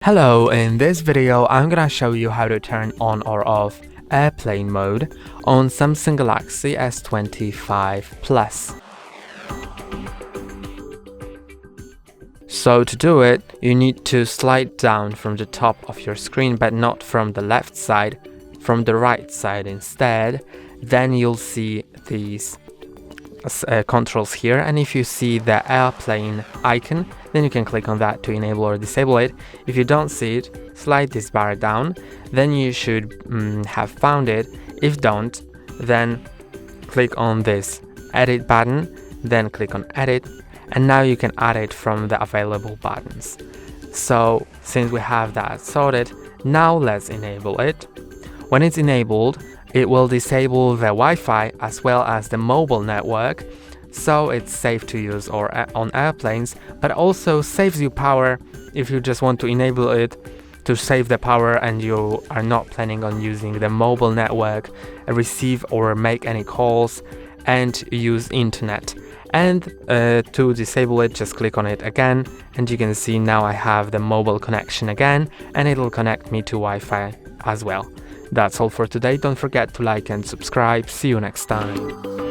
Hello, in this video I'm gonna show you how to turn on or off airplane mode on Samsung Galaxy S25 Plus. So to do it, you need to slide down from the top of your screen, but not from the left side, from the right side instead. Then you'll see these controls here, and if you see the airplane icon, then you can click on that to enable or disable it. If you don't see it, slide this bar down, then you should have found it. If don't, then click on this edit button, then click on edit, and now you can add it from the available buttons. So since we have that sorted, now let's enable it. When it's enabled, it will disable the Wi-Fi as well as the mobile network, so it's safe to use on airplanes, but also saves you power if you just want to enable it to save the power and you are not planning on using the mobile network, receive or make any calls, and use internet. And to disable it, just click on it again, and you can see now I have the mobile connection again, and it'll connect me to Wi-Fi as well. That's all for today. Don't forget to like and subscribe. See you next time.